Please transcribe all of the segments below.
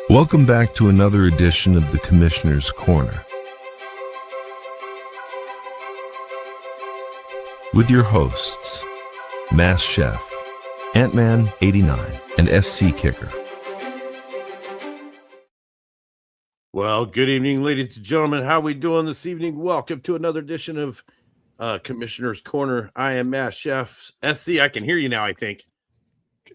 Welcome back to another edition of the Commissioner's Corner with your hosts, Mass Chef, Ant-Man 89, and SC Kicker. Well, good evening, ladies and gentlemen. How we doing this evening? Welcome to another edition of Commissioner's Corner. I am Mass Chef. SC, I can hear you now, I think.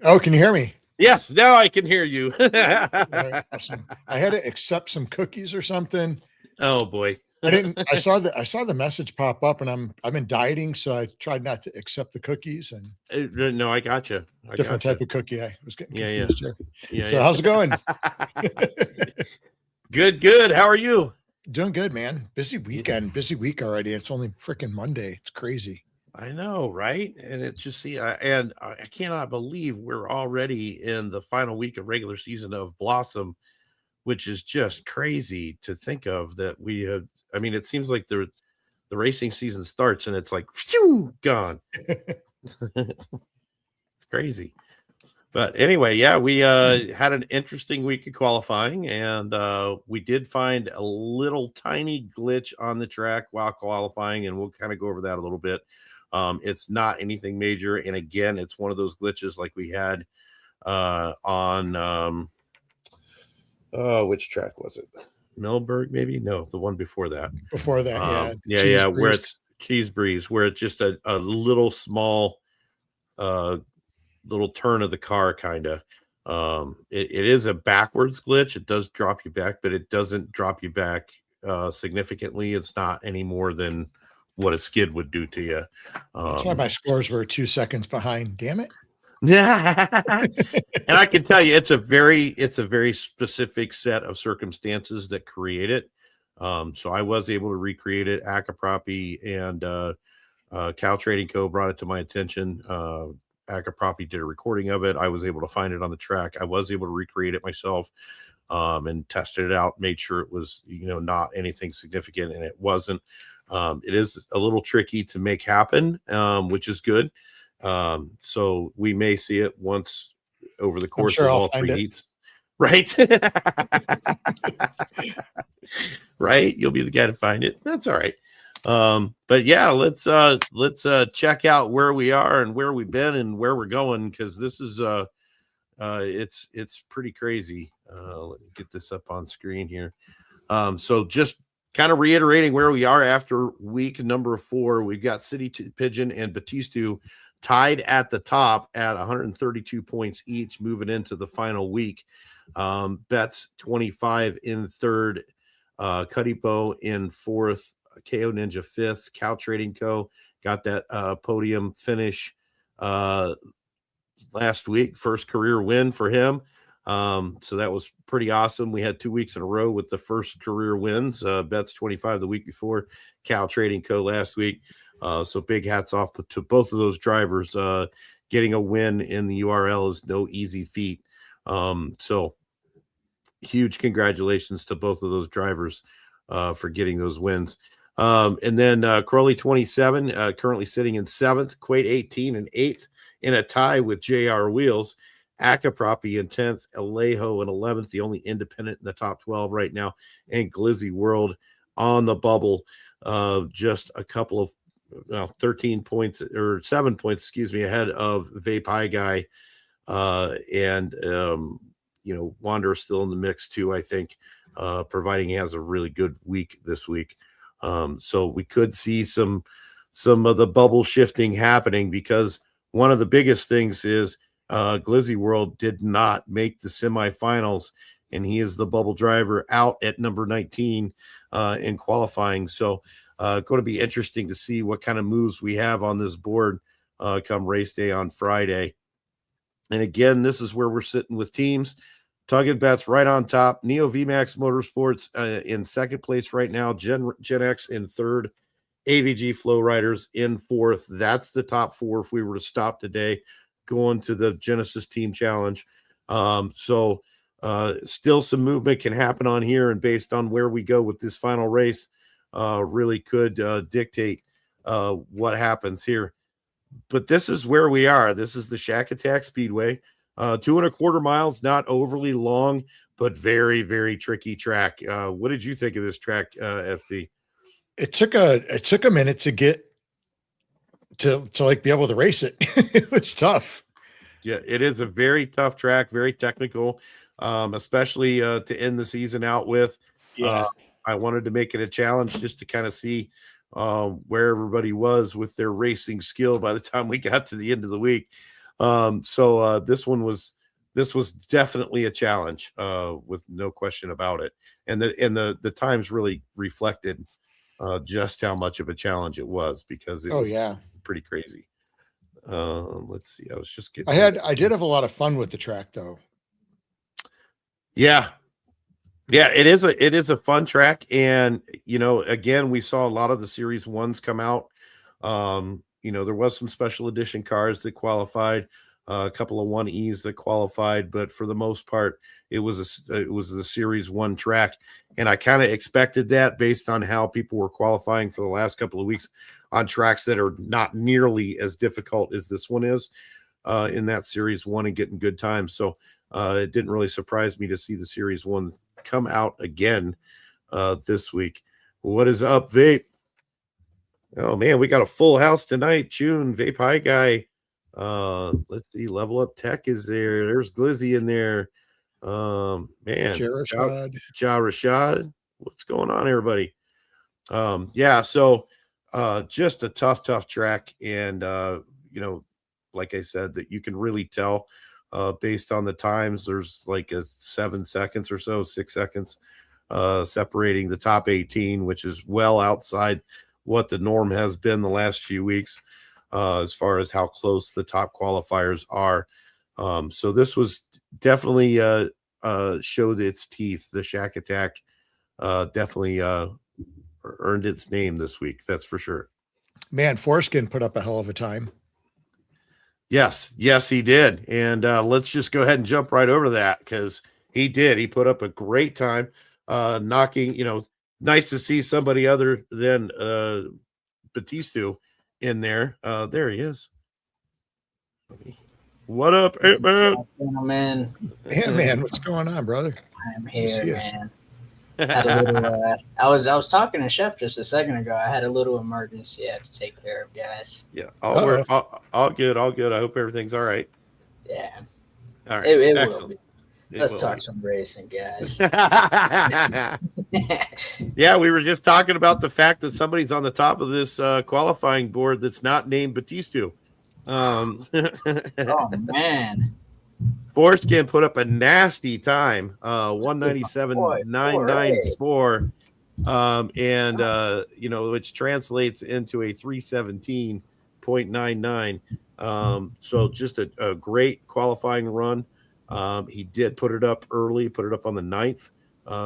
Oh, can you hear me? Yes, now I can hear you. Right, awesome. I had to accept some cookies or something. Oh boy. I saw the message pop up, and I've been dieting, so I tried not to accept the cookies and No, I got you. different type of cookie. I was getting confused here. Yeah. So how's it going? Good. How are you? Doing good, man. Busy weekend, busy week already. It's only freaking Monday. It's crazy. I know, right? And it's just I cannot believe we're already in the final week of regular season of Blossom, which is just crazy to think of that we have. I mean, it seems like the racing season starts and it's like phew, gone. It's crazy. But anyway, yeah, we had an interesting week of qualifying, and we did find a little tiny glitch on the track while qualifying, and we'll kind of go over that a little bit. It's not anything major, and again, it's one of those glitches like we had on which track was it? Millburg, maybe? No, the one before that. Before that, yeah, where it's Cheese Breeze, where it's just a little small little turn of the car, kind of. It is a backwards glitch. It does drop you back, but it doesn't drop you back significantly. It's not any more than what a skid would do to you. that's why my scores were 2 seconds behind. Damn it. And I can tell you, it's a very specific set of circumstances that create it. So I was able to recreate it. Akapropi and Cal Trading Co. brought it to my attention. Akapropi did a recording of it. I was able to find it on the track. I was able to recreate it myself and tested it out, made sure it was, not anything significant, and it wasn't. It is a little tricky to make happen, which is good. So we may see it once over the course of all three heats. Right. Right. You'll be the guy to find it. That's all right. But yeah, let's check out where we are and where we've been and where we're going, because this is it's pretty crazy. Let me get this up on screen here. So just kind of reiterating where we are after week number 4, we've got City Pigeon and Batista tied at the top at 132 points each, moving into the final week. Betts 25 in third, Cuddypo in fourth, KO Ninja fifth, Cow Trading Co. got that podium finish last week, first career win for him. So that was pretty awesome. We had 2 weeks in a row with the first career wins. Betts 25 the week before, Cow Trading Co. last week. So big hats off to both of those drivers. Getting a win in the URL is no easy feat. So huge congratulations to both of those drivers for getting those wins. And then Crowley 27, currently sitting in 7th, Quade 18 and 8th in a tie with JR Wheels. Akapropi in 10th, Alejo in 11th, the only independent in the top 12 right now, and Glizzy World on the bubble, just a couple of 13 points or 7 points, ahead of Vape Guy, and Wanderer still in the mix too, I think, providing he has a really good week this week. So we could see some of the bubble shifting happening, because one of the biggest things is Glizzy World did not make the semifinals, and he is the bubble driver out at number 19 in qualifying. So going to be interesting to see what kind of moves we have on this board come race day on Friday. And again, this is where we're sitting with teams. Tugged Bets right on top. Neo VMAX Motorsports in second place right now. Gen X in third. AVG Flow Riders in fourth. That's the top 4 if we were to stop today, going to the Genesis Team Challenge. So still some movement can happen on here, and based on where we go with this final race, really could dictate what happens here. But this is where we are. This is the Shack Attack Speedway. 2.25 miles, not overly long, but very, very tricky track. What did you think of this track, SC? It took a minute to get to like be able to race it. It was tough. Yeah, it is a very tough track, very technical, especially to end the season out with. Yeah. I wanted to make it a challenge just to kind of see where everybody was with their racing skill by the time we got to the end of the week. So this was definitely a challenge, with no question about it. And the times really reflected just how much of a challenge it was, because it Oh was yeah. pretty crazy. Let's see. I was just getting. I did have a lot of fun with the track though. Yeah. It is a fun track. And, again, we saw a lot of the series ones come out. There was some special edition cars that qualified, a couple of 1Es that qualified, but for the most part, it was the series one track. And I kind of expected that based on how people were qualifying for the last couple of weeks on tracks that are not nearly as difficult as this one is, in that series one, and getting good times. So it didn't really surprise me to see the series one come out again this week. What is up, Vape? Oh man, we got a full house tonight. June, Vape High Guy. Let's see, Level Up Tech is there. There's Glizzy in there. Man, Ja Rashad. What's going on, everybody? So just a tough track. And like I said, that you can really tell based on the times. There's like a 7 seconds or so, 6 seconds separating the top 18, which is well outside what the norm has been the last few weeks, as far as how close the top qualifiers are. So this was definitely showed its teeth. The Shack Attack definitely earned its name this week. That's for sure. Man, Foreskin put up a hell of a time. Yes, he did. And let's just go ahead and jump right over that, because he did. He put up a great time, knocking, nice to see somebody other than Batista in there. There he is. What up, man? Yeah, man, what's going on, brother? I'm here, man. Had a little, I was talking to Chef just a second ago. I had a little emergency I had to take care of, guys. Yeah, all good. I hope everything's all right. Yeah, all right. It Excellent. will be. Let's talk some racing, guys. Yeah, we were just talking about the fact that somebody's on the top of this qualifying board that's not named Batista. Oh man. Foreskin put up a nasty time, 197.994, which translates into a 317.99. So just a great qualifying run. He did put it up early, put it up on the 9th,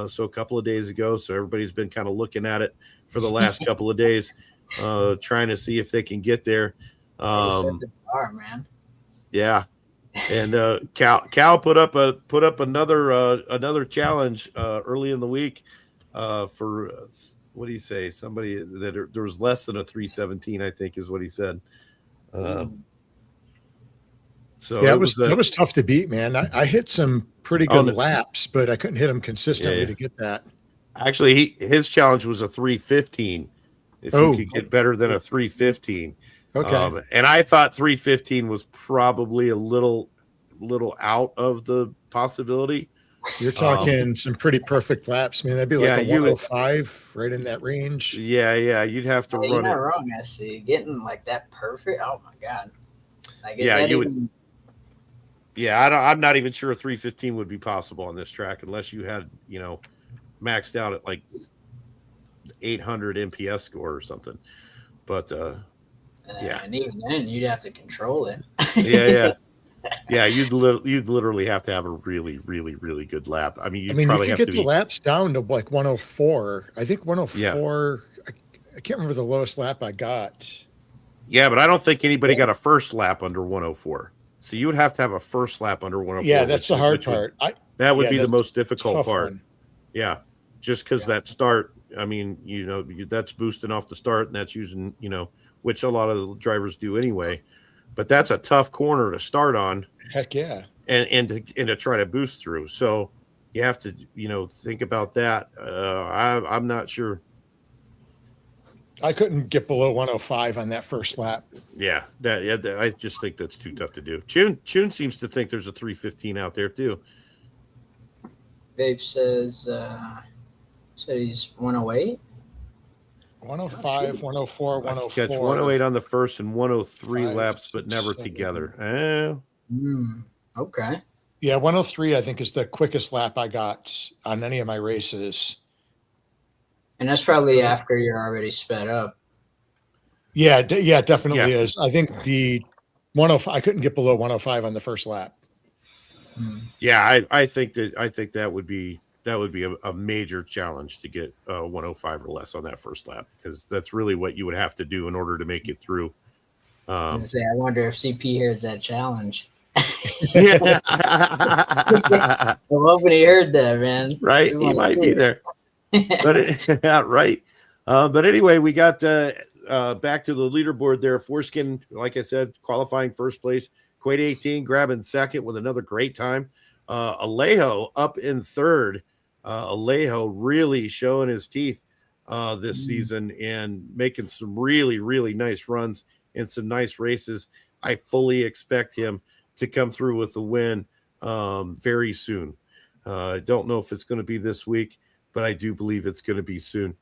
so a couple of days ago. So everybody's been kind of looking at it for the last couple of days, trying to see if they can get there. Man. Yeah. And Cal put up another challenge early in the week for what do you say? Somebody that there was less than a 317, I think, is what he said. So yeah, it was tough to beat, man. I hit some pretty good laps, but I couldn't hit them consistently to get that. Actually, his challenge was a 315. If you could get better than a 315. Okay. And I thought 315 was probably a little out of the possibility. You're talking some pretty perfect laps, man. That'd be like a 105, right in that range. Yeah. You'd have to run you're not it. wrong, SC. Getting like that perfect. Oh my god. Like, you would. Yeah, I'm not even sure a 315 would be possible on this track unless you had, maxed out at like 800 MPS score or something. But yeah, and even then you'd have to control it. Yeah, you'd literally have to have a really, really, really good lap. I mean, you could get the laps down to like 104. I think 104. Yeah. I can't remember the lowest lap I got. Yeah, but I don't think anybody got a first lap under 104. So you would have to have a first lap under 104. Yeah, that's the hard part. That would be the most difficult part. One. Yeah, just because that start. I mean, that's boosting off the start, and that's using, which a lot of the drivers do anyway. But that's a tough corner to start on. Heck yeah. and to try to boost through. So you have to, think about that. I'm not sure. I couldn't get below 105 on that first lap. Yeah, I just think that's too tough to do. Chun seems to think there's a 3:15 out there too. Vape says he's 108. 105, 104, 104. Catch 108 on the first and 103 5, laps, but never 7. together. Okay. Yeah, 103 I think is the quickest lap I got on any of my races. And that's probably after you're already sped up. Yeah, it definitely is. I think the 105 I couldn't get below 105 on the first lap. Yeah, I think that would be a major challenge to get 105 or less on that first lap, because that's really what you would have to do in order to make it through. I wonder if CP hears that challenge. Yeah. I'm hoping he heard that, man. Right, he might be there. But right. But anyway, we got back to the leaderboard there. Foreskin, like I said, qualifying first place. Quade 18 grabbing second with another great time. Alejo up in third. Alejo really showing his teeth this season and making some really, really nice runs and some nice races. I fully expect him to come through with the win very soon. I don't know if it's going to be this week, but I do believe it's going to be soon.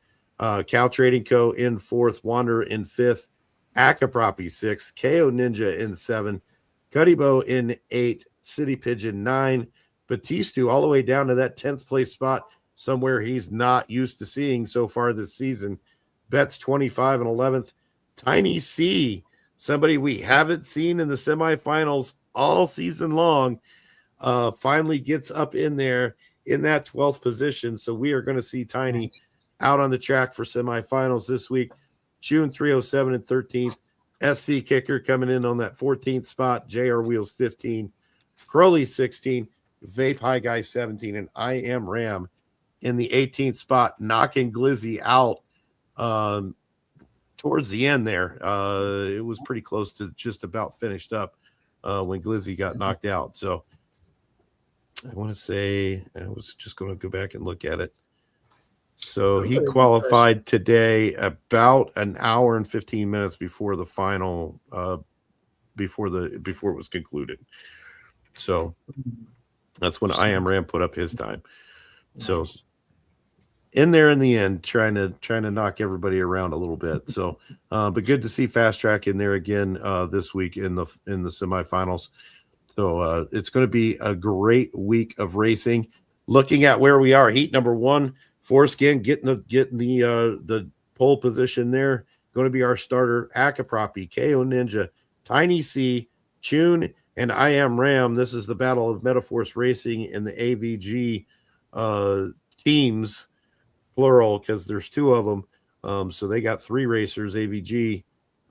Cal Trading Co. in fourth, Wanderer in fifth, Akapropi sixth, KO Ninja in seven, Cuddybo in eight, City Pigeon 9, Batistu all the way down to that 10th place spot, somewhere he's not used to seeing so far this season. Betts 25 and 11th. Tiny C, somebody we haven't seen in the semifinals all season long, finally gets up in there in that 12th position. So we are going to see Tiny out on the track for semifinals this week. June 307 and 13th. SC Kicker coming in on that 14th spot. JR Wheels 15. Crowley 16. Vape High Guy 17. And I Am Ram in the 18th spot, knocking Glizzy out towards the end there. It was pretty close to just about finished up when Glizzy got knocked out. So I want to say, I was just going to go back and look at it. So he qualified today about an hour and 15 minutes before the final, before it was concluded. So that's when I Am Ram put up his time. Nice. So in there in the end, trying to knock everybody around a little bit. So, but good to see Fast Track in there again this week in the semifinals. So it's going to be a great week of racing. Looking at where we are, heat number 1. Foreskin getting the pole position there. Going to be our starter. Akapropi, KO Ninja, Tiny C, Chun, and I Am Ram. This is the battle of Metaforce Racing in the AVG teams, plural, because there's 2 of them. So they got 3 racers, AVG,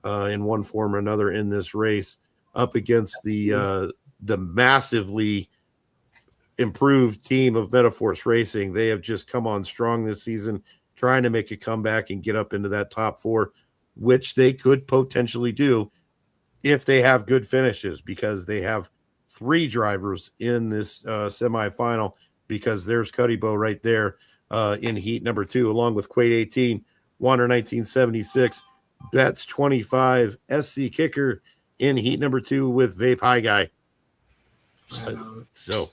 in one form or another in this race, up against the massively improved team of Metaforce Racing. They have just come on strong this season, trying to make a comeback and get up into that top 4, which they could potentially do if they have good finishes, because they have 3 drivers in this semifinal, because there's Cuddybo right there in heat number 2, along with Quade 18, Wander 1976, Betts 25, SC Kicker in heat number 2 with Vape High Guy. So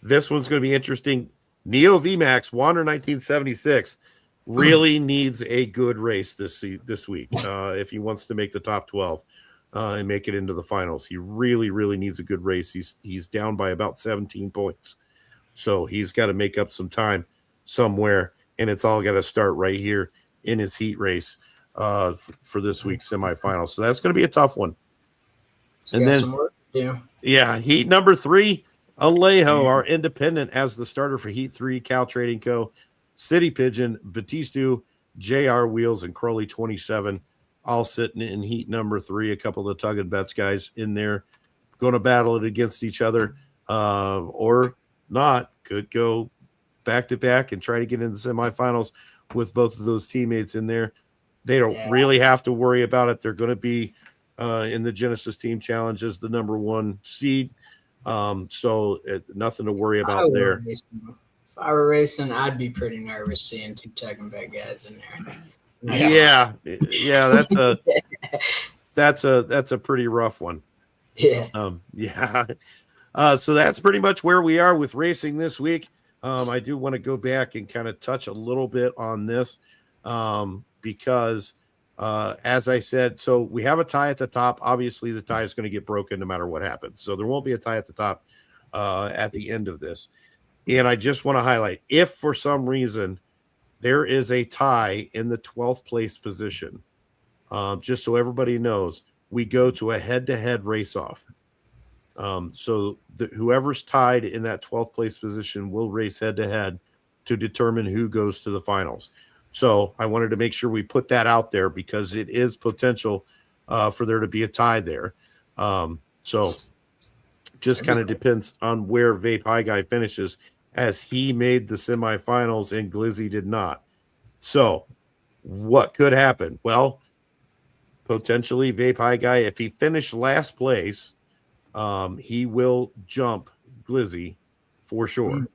this one's going to be interesting. Neo VMAX, Wander 1976, really needs a good race this week if he wants to make the top 12 and make it into the finals. He really, really needs a good race. He's down by about 17 points. So he's got to make up some time somewhere, and it's all got to start right here in his heat race for this week's semifinal. So that's going to be a tough one. And then, yeah, heat number 3, Alejo, our independent, as the starter for heat 3, Cal Trading Co., City Pigeon, Batistu, JR Wheels, and Crowley 27, all sitting in heat number 3. A couple of the Tug and Bets guys in there going to battle it against each other, or not. Could go back to back and try to get into the semifinals with both of those teammates in there. They don't really have to worry about it. They're going to be in the Genesis Team Challenge as the number 1 seed. So nothing to worry If I about were there. racing- If I were racing, I'd be pretty nervous seeing two Teckenbeck guys in there. Yeah, that's a pretty rough one. Yeah. Yeah. So that's pretty much where we are with racing this week. I do want to go back and kind of touch a little bit on this because, as I said, so we have a tie at the top. Obviously, the tie is going to get broken no matter what happens. So there won't be a tie at the top at the end of this. And I just want to highlight, if for some reason there is a tie in the 12th place position, just so everybody knows, we go to a head-to-head race-off. So whoever's tied in that 12th place position will race head-to-head to determine who goes to the finals. So I wanted to make sure we put that out there because it is potential for there to be a tie there. So just kind of depends on where Vape High Guy finishes, as he made the semifinals and Glizzy did not. So what could happen? Well, potentially Vape High Guy, if he finished last place, he will jump Glizzy for sure.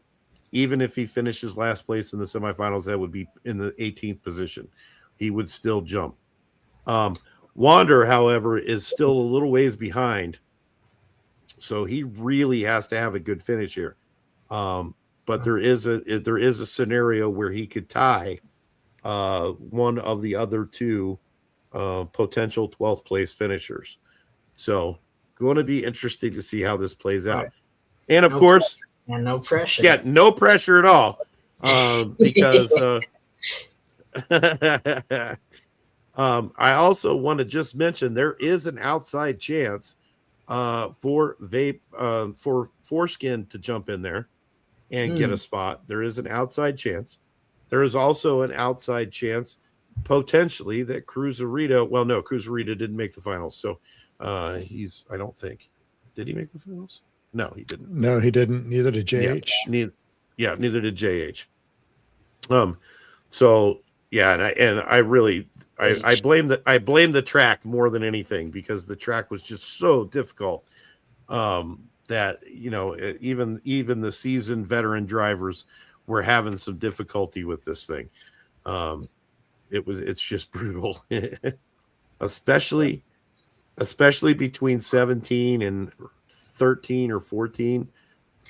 Even if he finishes last place in the semifinals, that would be in the 18th position. He would still jump. Wander, however, is still a little ways behind. So he really has to have a good finish here. But there is a scenario where he could tie one of the other two potential 12th place finishers. So going to be interesting to see how this plays out. Right. And of course, and no pressure. yeah, no pressure at all. Because I also want to just mention there is an outside chance for Vape for Foreskin to jump in there and get a spot. There is an outside chance. There is also an outside chance potentially that Cruzarito. Well, no, Cruzarito didn't make the finals, so I don't think. Did he make the finals? No, he didn't. No, he didn't. Neither did JH. Neither did JH. So yeah, and I really blame the track more than anything, because the track was just so difficult that even the seasoned veteran drivers were having some difficulty with this thing. It's just brutal, especially between 17 and 13 or 14,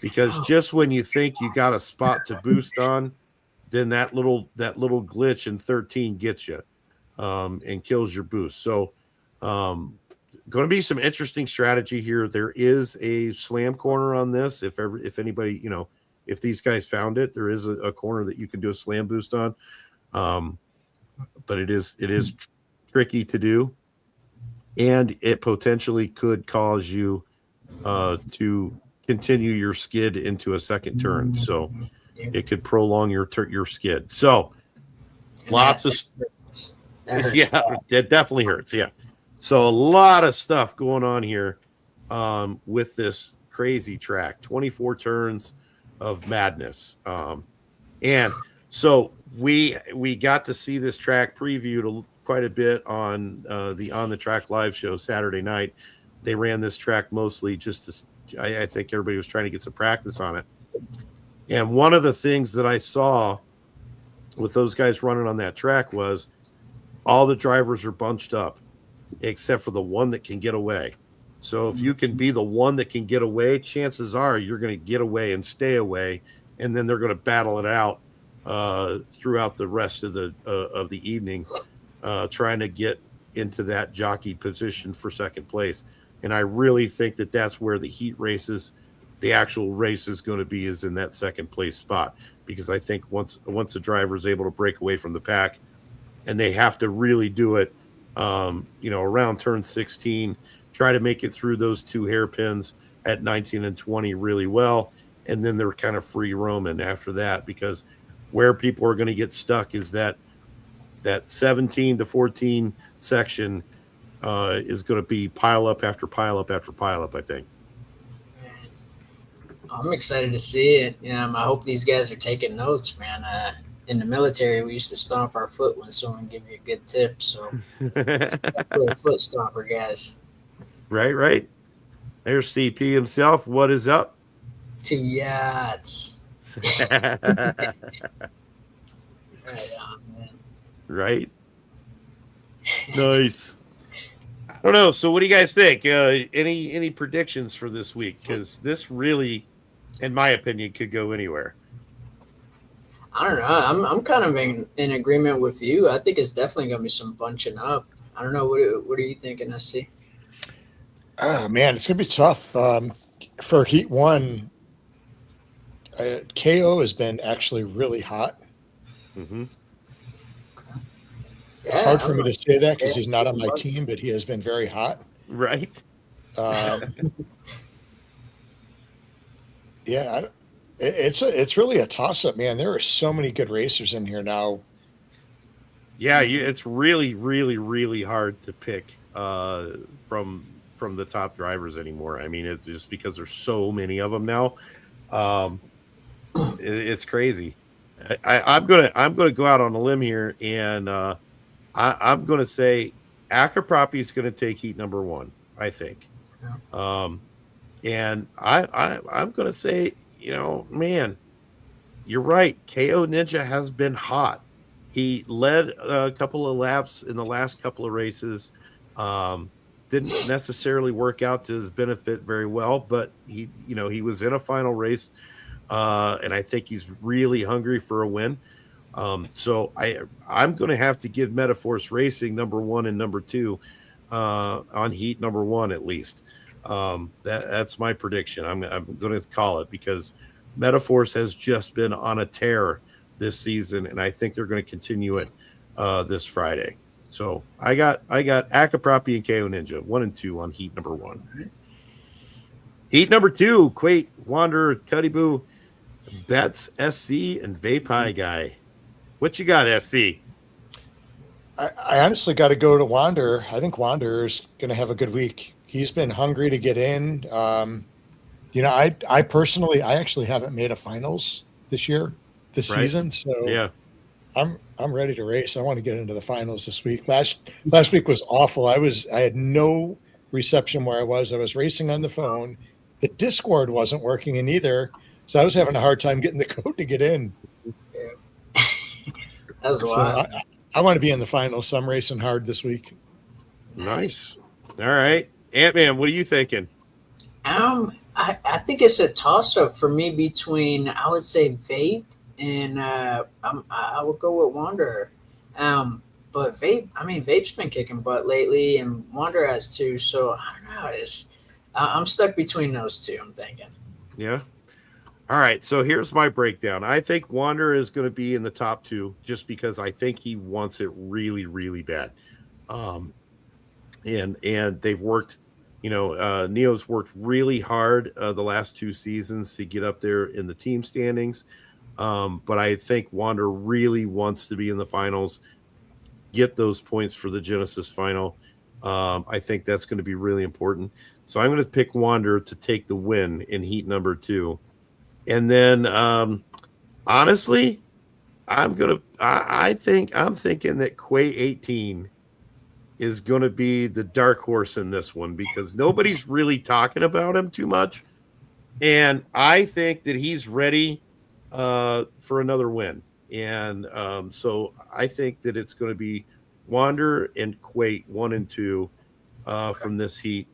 because just when you think you got a spot to boost on, then that little glitch in 13 gets you and kills your boost. So going to be some interesting strategy here. There is a slam corner on this. If anybody, if these guys found it, there is a corner that you can do a slam boost on. But it is tricky to do, and it potentially could cause you to continue your skid into a second turn. So it could prolong your skid. So lots of yeah, it definitely hurts. Yeah. So a lot of stuff going on here with this crazy track. 24 turns of madness. And so we got to see this track previewed quite a bit on the On the Track live show Saturday night. They ran this track mostly just to, I think everybody was trying to get some practice on it. And one of the things that I saw with those guys running on that track was all the drivers are bunched up except for the one that can get away. So if you can be the one that can get away, chances are you're going to get away and stay away, and then they're going to battle it out throughout the rest of the evening, trying to get into that jockey position for second place. And I really think that that's where the heat races, the actual race is going to be, is in that second place spot, because I think once the driver is able to break away from the pack, and they have to really do it, around turn 16, try to make it through those two hairpins at 19 and 20 really well, and then they're kind of free roaming after that, because where people are going to get stuck is that 17 to 14 section is going to be pile up after pile up after pile up, I think. I'm excited to see it. I hope these guys are taking notes, man. In the military, we used to stomp our foot when someone gave you a good tip. So, foot stomper, guys. Right. There's CP himself. What is up? 2 yachts. Right on, man. Right. Nice. I don't know. So, what do you guys think? Any predictions for this week? Because this really, in my opinion, could go anywhere. I don't know. I'm kind of in agreement with you. I think it's definitely gonna be some bunching up. I don't know. What are you thinking, SC? Oh man, it's gonna be tough. For Heat 1, KO has been actually really hot. Mm-hmm. It's hard for me to say that because he's not on my team, but he has been very hot. Right. Yeah, it's really a toss up, man. There are so many good racers in here now. Yeah, it's really, really, really hard to pick from the top drivers anymore. I mean, it's just because there's so many of them now. It's crazy. I'm gonna go out on a limb here, and I'm gonna say Akapropi is gonna take heat number 1. I think, and I'm gonna say, man, you're right. KO Ninja has been hot. He led a couple of laps in the last couple of races. Didn't necessarily work out to his benefit very well, but he was in a final race, and I think he's really hungry for a win. So I'm going to have to give Metaforce Racing number 1 and number 2 on heat number 1 at least. That's my prediction. I'm going to call it because Metaforce has just been on a tear this season, and I think they're going to continue it this Friday. So I got Akapropi and KO Ninja 1 and 2 on heat number 1. Heat number 2, Quate, Wanderer, Cuttyboo, Betts, SC, and Vapai Guy. What you got, SC? I honestly got to go to Wanderer. I think Wanderer's going to have a good week. He's been hungry to get in. I personally, I actually haven't made a finals this season, so yeah, I'm ready to race. I want to get into the finals this week. Last week was awful. I had no reception where I was. I was racing on the phone. The Discord wasn't working in either, so I was having a hard time getting the code to get in. That's wild. I want to be in the finals, so I'm racing hard this week. Nice. All right, Ant-Man, what are you thinking? I think it's a toss-up for me between, I would say, Vape and I would go with Wanderer. But Vape's been kicking butt lately, and Wanderer has too. So I don't know. I'm stuck between those two, I'm thinking. Yeah. All right. So here's my breakdown. I think Wanderer is going to be in the top 2 just because I think he wants it really, really bad. And they've worked, Neo's worked really hard the last 2 seasons to get up there in the team standings. But I think Wanderer really wants to be in the finals, get those points for the Genesis final. I think that's going to be really important. So I'm going to pick Wanderer to take the win in heat number 2. And then, honestly, I'm thinking that Quay 18 is going to be the dark horse in this one because nobody's really talking about him too much. And I think that he's ready for another win. And so I think that it's going to be Wanderer and Quate 1 and 2 from this heat.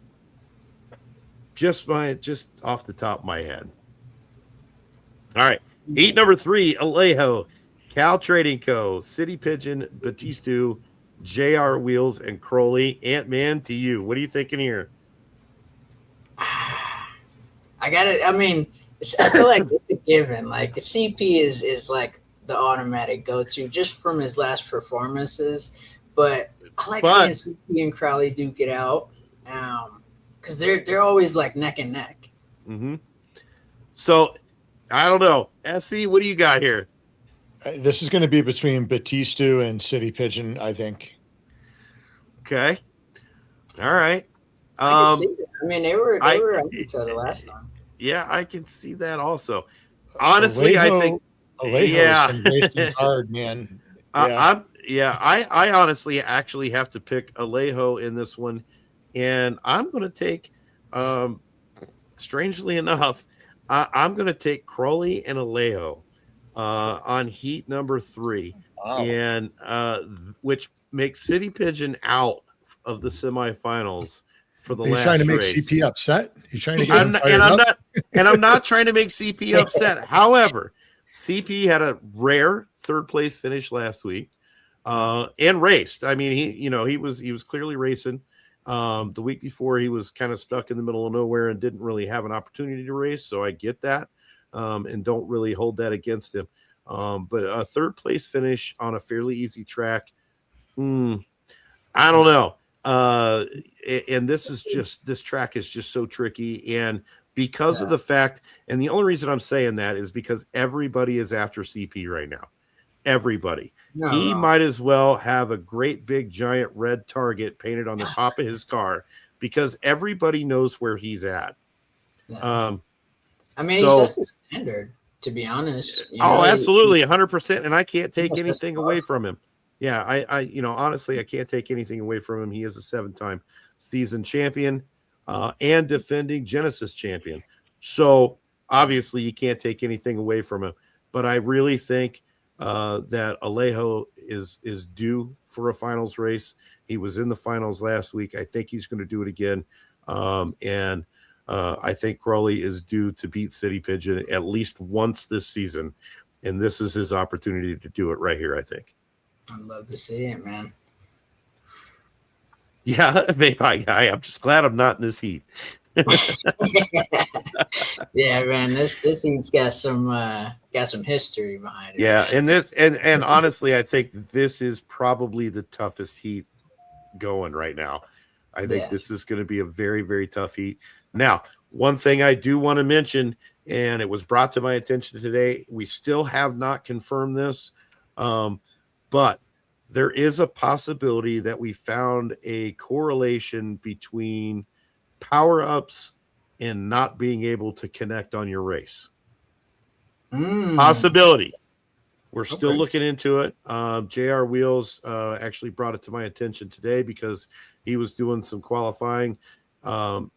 Just off the top of my head. All right. Heat number 3, Alejo, Cal Trading Co., City Pigeon, Batistu, JR Wheels, and Crowley. Ant-Man, to you. What are you thinking here? I feel like it's a given. Like CP is like the automatic go-to just from his last performances. But I like seeing CP and Crowley duke it out because they're always like neck and neck. Mm-hmm. So I don't know. SC, what do you got here? This is going to be between Batistu and City Pigeon, I think. Okay. All right. I can see that. They were at each other last time. Yeah, I can see that also. Honestly, Alejo, I think has been racing hard, man. Yeah. I honestly actually have to pick Alejo in this one, and I'm going to take strangely enough, I'm going to take Crowley and Alejo on heat number 3, Wow. and which makes City Pigeon out of the semifinals for the Are you last trying to make race. CP upset? You trying to get him fired I'm up? not trying to make CP upset. However, CP had a rare 3rd place finish last week, and raced. I mean, he was clearly racing. The week before, he was kind of stuck in the middle of nowhere and didn't really have an opportunity to race. So I get that, and don't really hold that against him. But a 3rd place finish on a fairly easy track, I don't know. And this track is just so tricky. And because of the fact, and the only reason I'm saying that is because everybody is after CP right now. Everybody. He might as well have a great big giant red target painted on the top of his car because everybody knows where he's at. Yeah. I mean, he sets the standard, to be honest. Absolutely, 100%. And I can't take anything away from him. Yeah, I honestly, I can't take anything away from him. He is a 7-time season champion and defending Genesis champion. So obviously, you can't take anything away from him. But I really think that Alejo is due for a finals race. He was in the finals last week. I think he's going to do it again. And I think Crowley is due to beat City Pigeon at least once this season. And this is his opportunity to do it right here, I think. I'd love to see it, man. Yeah, maybe I'm just glad I'm not in this heat. Yeah, man, this heat's got some history behind it. Yeah, man. and honestly, I think this is probably the toughest heat going right now. I think this is going to be a very, very tough heat. Now, one thing I do want to mention, and it was brought to my attention today, we still have not confirmed this, but there is a possibility that we found a correlation between power-ups and not being able to connect on your race. Possibility. We're still looking into it. JR Wheels actually brought it to my attention today because he was doing some qualifying,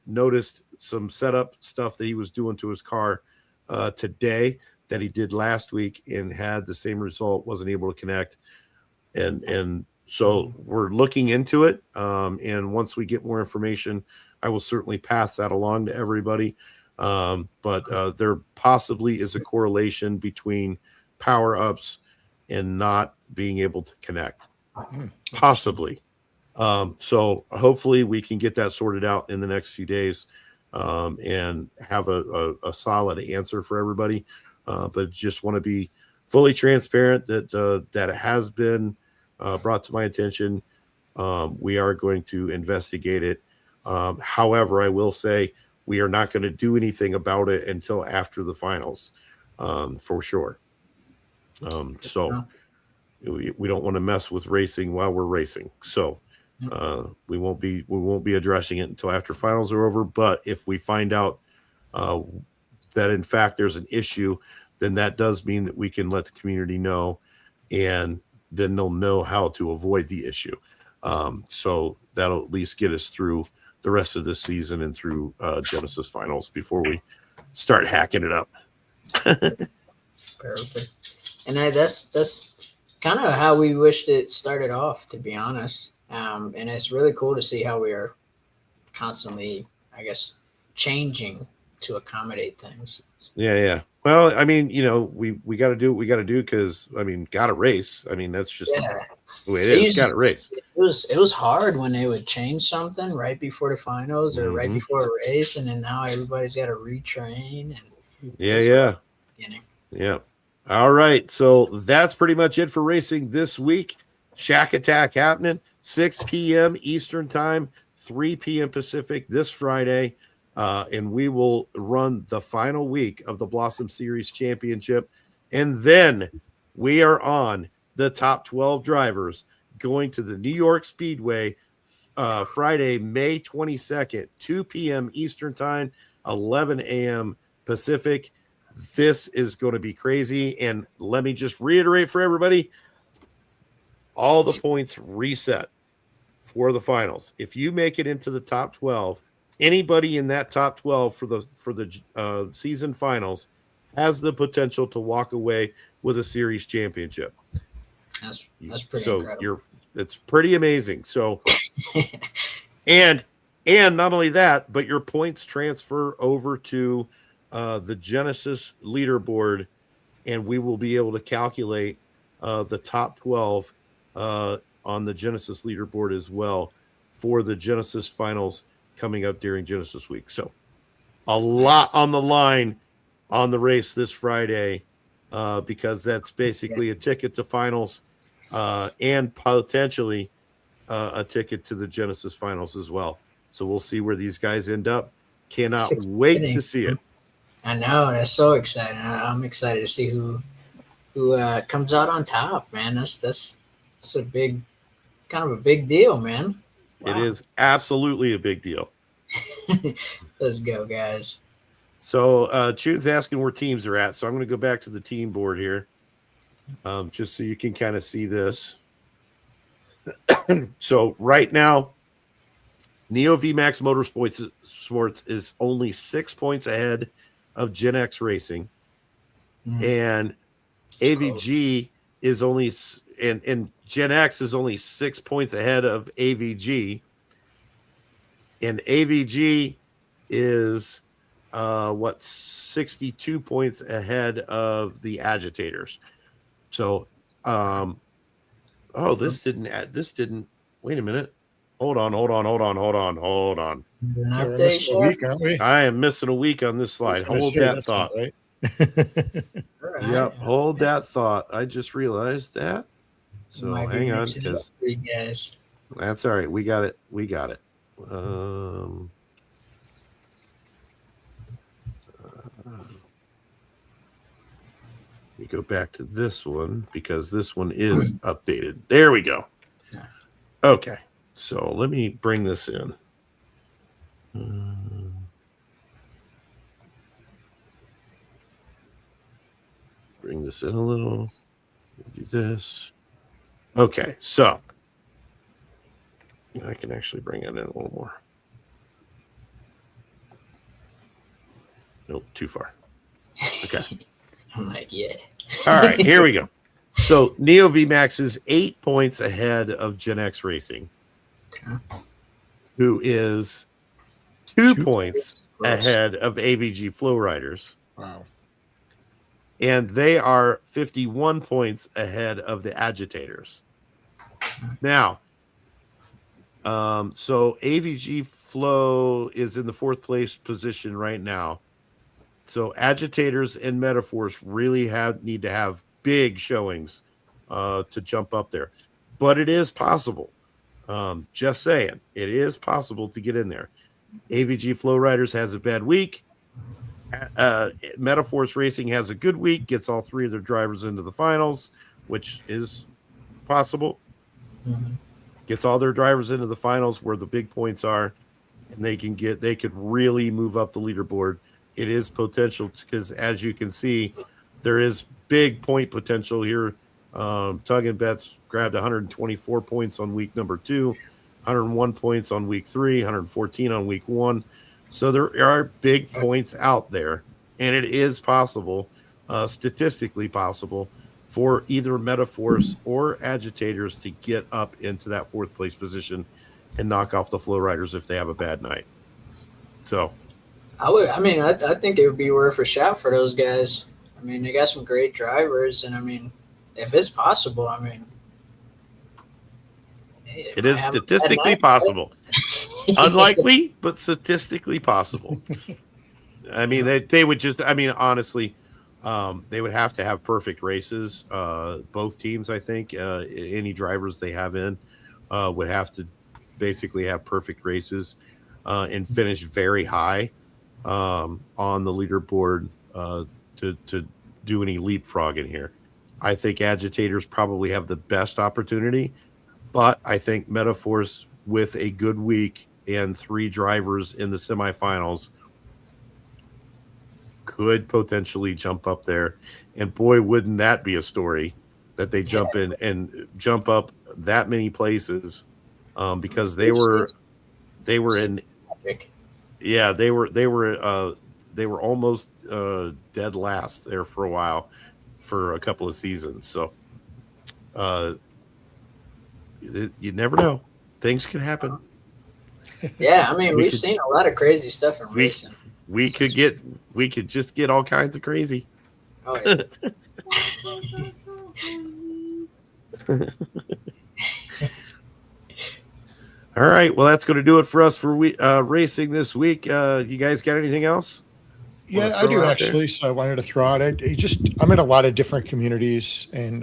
noticed some setup stuff that he was doing to his car today that he did last week and had the same result, wasn't able to connect. And so we're looking into it. And once we get more information, I will certainly pass that along to everybody. But there possibly is a correlation between power ups and not being able to connect. Possibly. So hopefully we can get that sorted out in the next few days and have a solid answer for everybody. But just want to be fully transparent that it has been brought to my attention. We are going to investigate it. However, I will say we are not going to do anything about it until after the finals, for sure. So we don't want to mess with racing while we're racing. So we won't be addressing it until after finals are over. But if we find out that in fact there's an issue, then that does mean that we can let the community know, and then they'll know how to avoid the issue. So that'll at least get us through the rest of this season and through Genesis finals before we start hacking it up. Perfect. And that's kind of how we wished it started off, to be honest. And it's really cool to see how we are constantly, I guess, changing to accommodate things. Yeah. Well, I mean, we got to do what we got to do because, I mean, got to race. I mean, that's just the way it is. Got to race. It was hard when they would change something right before the finals or right before a race, and then now everybody's got to retrain. And Yeah. All right. So that's pretty much it for racing this week. Shack Attack happening 6 p.m. Eastern Time, 3 p.m. Pacific this Friday. And we will run the final week of the Blossom Series Championship. And then we are on the top 12 drivers going to the New York Speedway Friday, May 22nd, 2 p.m. Eastern Time, 11 a.m. Pacific. This is going to be crazy. And let me just reiterate for everybody, all the points reset for the finals. If you make it into the top 12, anybody in that top 12 for the season finals has the potential to walk away with a series championship. That's pretty So incredible. it's pretty amazing. So and not only that, but your points transfer over to the Genesis leaderboard, and we will be able to calculate the top 12 on the Genesis leaderboard as well for the Genesis finals coming up during Genesis week. So a lot on the line on the race this Friday, because that's basically a ticket to finals and potentially a ticket to the Genesis finals as well. So we'll see where these guys end up. Cannot wait to see it. I know, that's so exciting. I'm excited to see who comes out on top, man. That's a big, kind of a big deal, man. Wow. It is absolutely a big deal. Let's go, guys. So Chune's asking where teams are at. So I'm going to go back to the team board here, just so you can kind of see this. So right now, Neo VMAX Motorsports is only 6 points ahead of Gen X Racing, and AVG is only and Gen X is only 6 points ahead of AVG, and AVG is 62 points ahead of the Agitators. So this didn't wait a minute. Hold on. An We're update, missing a Chef? week, aren't we? I am missing a week on this slide. I was Hold gonna say, that that's thought. not right. All right. Yep, hold that thought. I just realized that. So Might be hang on, mixing it up because for you guys. that's all right. We got it. We go back to this one because this one is updated. There we go. Okay, so let me bring this in. Bring this in a little. Do this. Okay, so I can actually bring it in a little more. Nope, too far. Okay. I'm like, yeah. All right, here we go. So Neo VMAX is 8 points ahead of Gen X Racing, who is 2 points ahead of AVG Flow Riders. Wow. And they are 51 points ahead of the Agitators. Now, so AVG Flow is in the 4th place position right now. So Agitators and Metaforce really need to have big showings to jump up there. But it is possible. Just saying, it is possible to get in there. AVG Flow Riders has a bad week. Metaforce Racing has a good week, gets all 3 of their drivers into the finals, which is possible. Gets all their drivers into the finals where the big points are, and they could really move up the leaderboard. It is potential because, as you can see, there is big point potential here. Tug and Bets grabbed 124 points on week number 2, 101 points on week 3, 114 on week 1. So there are big points out there, and it is possible, statistically possible, for either Metaforce or Agitators to get up into that 4th place position and knock off the Flow Riders if they have a bad night. So I think it would be worth a shot for those guys. I mean, they got some great drivers, and I mean, if it's possible, I mean, it is statistically possible. Unlikely, but statistically possible. I mean, they would just, I mean, honestly, they would have to have perfect races. Both teams, I think, any drivers they have in would have to basically have perfect races and finish very high on the leaderboard to do any leapfrogging here. I think Agitators probably have the best opportunity, but I think Metaforce, with a good week and 3 drivers in the semifinals, could potentially jump up there. And boy, wouldn't that be a story that they jump in and jump up that many places, because they were in. Yeah, they were almost dead last there for a while, for a couple of seasons. So uh, you never know; things can happen. Yeah, I mean, We we've could seen a lot of crazy stuff in we racing. we could Since, get we could just get all kinds of crazy. oh yeah. All right, well, that's going to do it for us for racing this week. You guys got anything else want Yeah, to I throw do out there? actually. So I wanted to throw out. I'm in a lot of different communities, and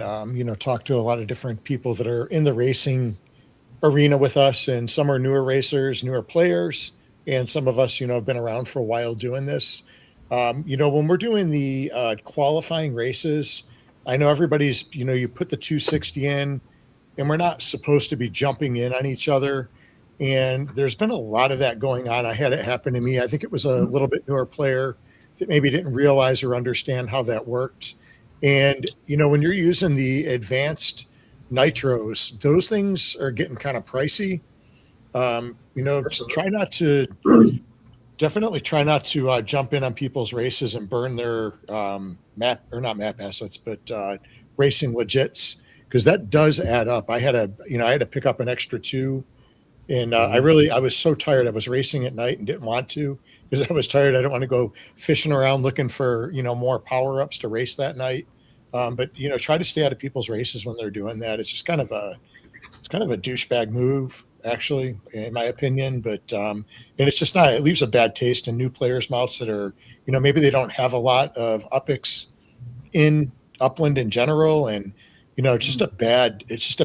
talk to a lot of different people that are in the racing arena with us, and some are newer racers, newer players, and some of us, have been around for a while doing this. When we're doing the qualifying races, I know everybody's, you put the 260 in, and we're not supposed to be jumping in on each other. And there's been a lot of that going on. I had it happen to me. I think it was a little bit newer player that maybe didn't realize or understand how that worked. And, when you're using the advanced nitros, those things are getting kind of pricey. Try Absolutely. not to definitely try not to jump in on people's races and burn their map or not map assets, but racing legits, because that does add up. I had to pick up an extra two, and Hmm. I was so tired. I was racing at night and didn't want to because I was tired. I don't want to go fishing around looking for more power ups to race that night. But try to stay out of people's races when they're doing that. It's kind of a douchebag move, actually, in my opinion. But and it's just not. It leaves a bad taste in new players' mouths that are, maybe they don't have a lot of UPIX in Upland in general, and it's just a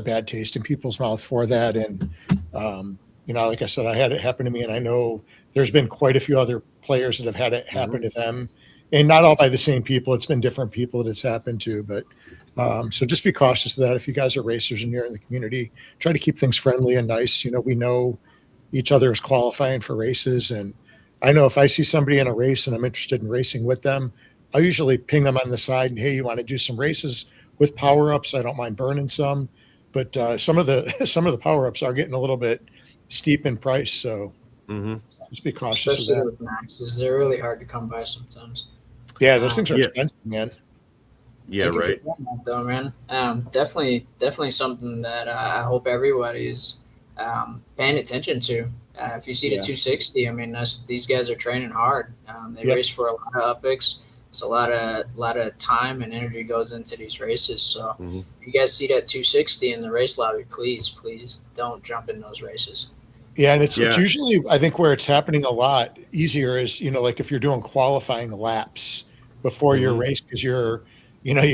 bad taste in people's mouth for that. And like I said, I had it happen to me, and I know there's been quite a few other players that have had it happen Hmm. to them, and not all by the same people. It's been different people that it's happened to, but so just be cautious of that. If you guys are racers and you're in the community, try to keep things friendly and nice. We know each other is qualifying for races, and I know if I see somebody in a race and I'm interested in racing with them, I usually ping them on the side and, hey, you want to do some races with power ups? I don't mind burning some, but some of the some of the power ups are getting a little bit steep in price, so Hmm. just be cautious of Especially that. with maxes, they're really hard to come by sometimes. Yeah, those Um, things are Yeah, expensive, man. yeah, Thank you for right. doing that, though, man. Definitely something that I hope everybody's paying attention to. If you see the Yeah. 260, I mean, these guys are training hard. They Yep. race for a lot of upics. So a lot of time and energy goes into these races. So Hmm. if you guys see that 260 in the race lobby, please don't jump in those races. Yeah, and it's Yeah. usually, I think, where it's happening a lot easier is, like if you're doing qualifying laps before your Hmm. race, because you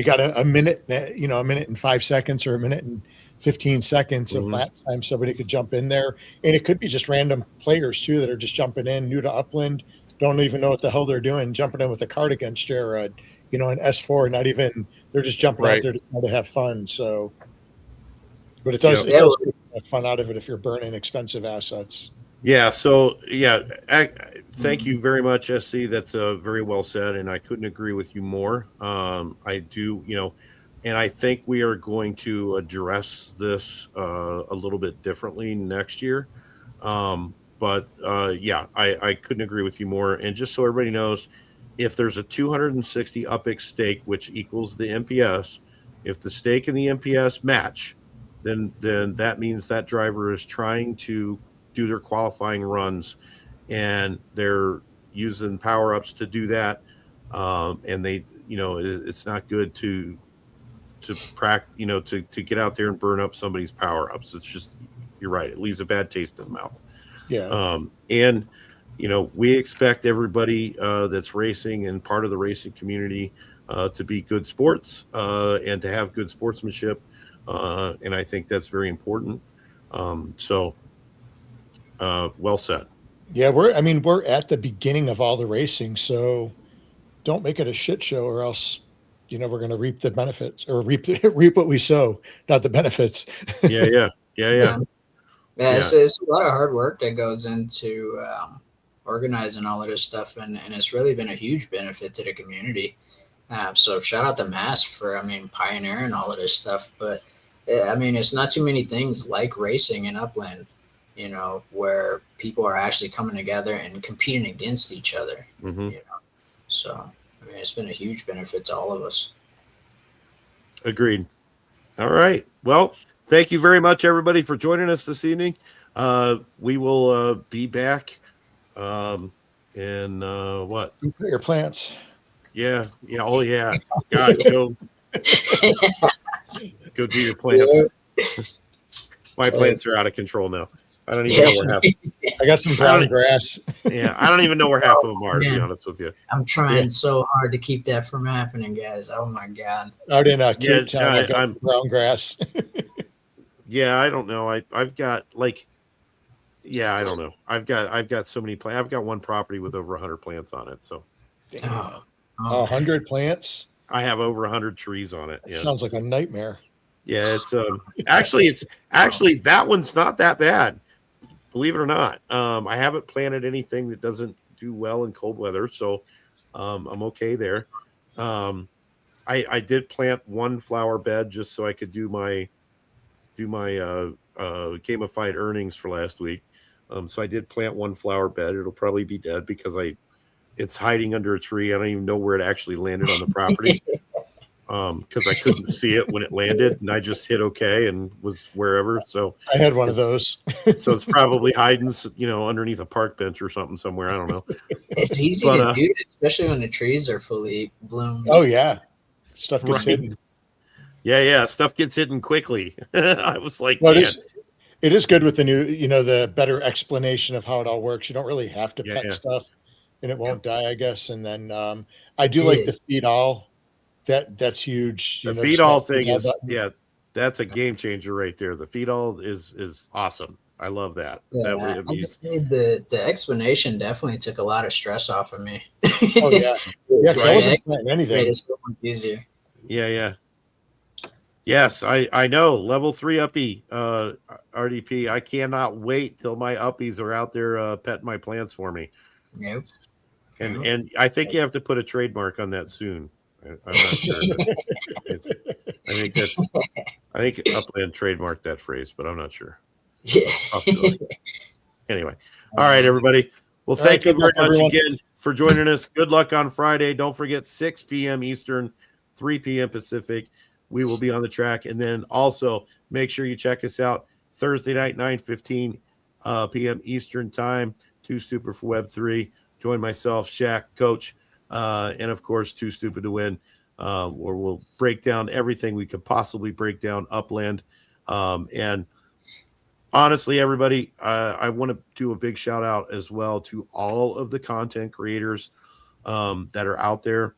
got a minute, a minute and 5 seconds or a minute and 15 seconds of Hmm. lap time. Somebody could jump in there, and it could be just random players too that are just jumping in, new to Upland, don't even know what the hell they're doing, jumping in with a cart against you, or an S4, not even, they're just jumping out Right. there to have fun. So, but it does Yep. it Yeah, does well, take the fun out of it if you're burning expensive assets. Yeah. So yeah, thank mm, you very much, SC. That's very well said, and I couldn't agree with you more. I do, and I think we are going to address this a little bit differently next year. But yeah, I couldn't agree with you more. And just so everybody knows, if there's a 260 UPIX stake, which equals the MPS, if the stake and the MPS match, then that means that driver is trying to do their qualifying runs, and they're using power ups to do that. And it's not good to practice, to get out there and burn up somebody's power ups. It's just, you're right. It leaves a bad taste in the mouth. Yeah. And we expect everybody that's racing and part of the racing community to be good sports and to have good sportsmanship. And I think that's very important. So well said. Yeah, we're at the beginning of all the racing, so don't make it a shit show, or else, we're going to reap the benefits, or reap what we sow, not the benefits. Yeah, yeah, yeah, yeah, yeah. Yeah, yeah, it's a lot of hard work that goes into organizing all of this stuff, and it's really been a huge benefit to the community. So shout out to Mass for, I mean, pioneering all of this stuff. But I mean, it's not too many things like racing in Upland. where people are actually coming together and competing against each other. Mm-hmm. So, I mean, it's been a huge benefit to all of us. Agreed. All right. Well, thank you very much, everybody, for joining us this evening. We will be back in what? You put your plants. Yeah. Oh, yeah. God, go do your plants. My plants are out of control now. I don't even know where half. I got some brown grass. Yeah, I don't even know where half of them are, to be honest with you. I'm trying so hard to keep that from happening, guys. Oh my God. Out in Cape Town, I got brown grass. Yeah, I don't know. I've got I don't know. I've got so many plants. I've got one property with over 100 plants on it. So 100 plants. I have over 100 trees on it. Yeah. Sounds like a nightmare. Yeah, it's actually that one's not that bad. Believe it or not. I haven't planted anything that doesn't do well in cold weather, so I'm okay there. I did plant one flower bed just so I could do my gamified earnings for last week. So I did plant one flower bed. It'll probably be dead because it's hiding under a tree. I don't even know where it actually landed on the property. Because I couldn't see it when it landed, and I just hit OK and was wherever. So I had one of those. So it's probably hiding, underneath a park bench or something somewhere. I don't know. It's easy to do, especially when the trees are fully bloomed. Oh yeah, stuff gets hidden. Yeah, stuff gets hidden quickly. I was like, well, it is good with the new, the better explanation of how it all works. You don't really have to pet stuff, and it won't die, I guess. And then I do like the feed all. That's huge. The feed all thing is that's a game changer right there. The feed all is awesome. I love that. Yeah, the explanation definitely took a lot of stress off of me. Oh yeah, because I wasn't planning anything. It's so much easier. Yeah. Yes, I know. Level 3 uppy RDP. I cannot wait till my uppies are out there petting my plants for me. Yep. And I think you have to put a trademark on that soon. I'm not sure. I think Upland trademarked that phrase, but I'm not sure. Yeah. Anyway, all right, everybody. Well, thank you very much again for joining us. Good luck on Friday. Don't forget 6 p.m. Eastern, 3 p.m. Pacific. We will be on the track, and then also make sure you check us out Thursday night, 9:15 p.m. Eastern time. Too Stupid for Web3. Join myself, Shaq, Coach. And of course, Too Stupid to Win, where we'll break down everything we could possibly break down Upland. And honestly, everybody, I want to do a big shout out as well to all of the content creators that are out there.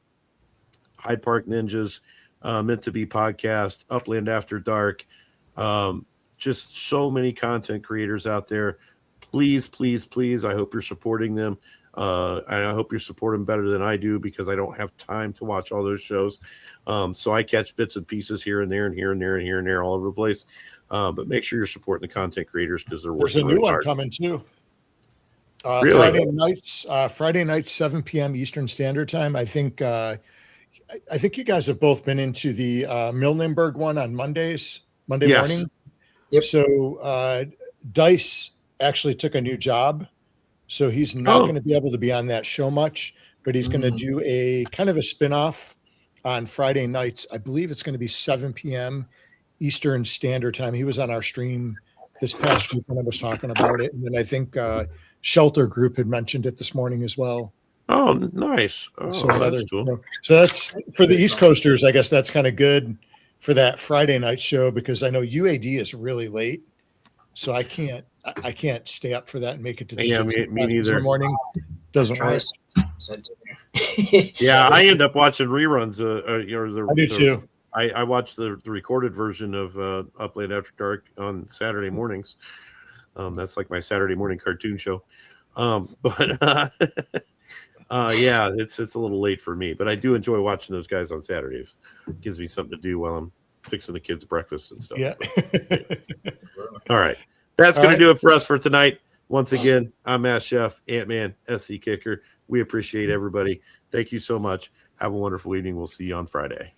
Hyde Park Ninjas, Meant to Be Podcast, Upland After Dark, just so many content creators out there. Please, I hope you're supporting them. And I hope you're supporting better than I do because I don't have time to watch all those shows. So I catch bits and pieces here and there and here and there and here and there all over the place. But make sure you're supporting the content creators because they're working. There's a new one coming too. Really? Friday nights, 7 p.m. Eastern Standard Time. I think you guys have both been into the Millenberg one on Monday morning. Yep. So Dice actually took a new job. So he's not going to be able to be on that show much, but he's going to do a kind of a spinoff on Friday nights. I believe it's going to be 7 p.m. Eastern Standard Time. He was on our stream this past week when I was talking about it. And then I think Shelter Group had mentioned it this morning as well. Oh, nice. Oh, so that's cool. So that's for the East Coasters. I guess that's kind of good for that Friday night show because I know UAD is really late. So I can't stay up for that and make it to the me neither. Morning. Doesn't work. Yeah, I end up watching reruns. I do too. I watch the recorded version of Upland After Dark on Saturday mornings. That's like my Saturday morning cartoon show. Yeah, it's a little late for me, but I do enjoy watching those guys on Saturdays. It gives me something to do while I'm fixing the kids' breakfast and stuff. Yeah. All right. That's going to do it for us for tonight. Once again, I'm Mass Chef, Ant-Man, SC Kicker. We appreciate everybody. Thank you so much. Have a wonderful evening. We'll see you on Friday.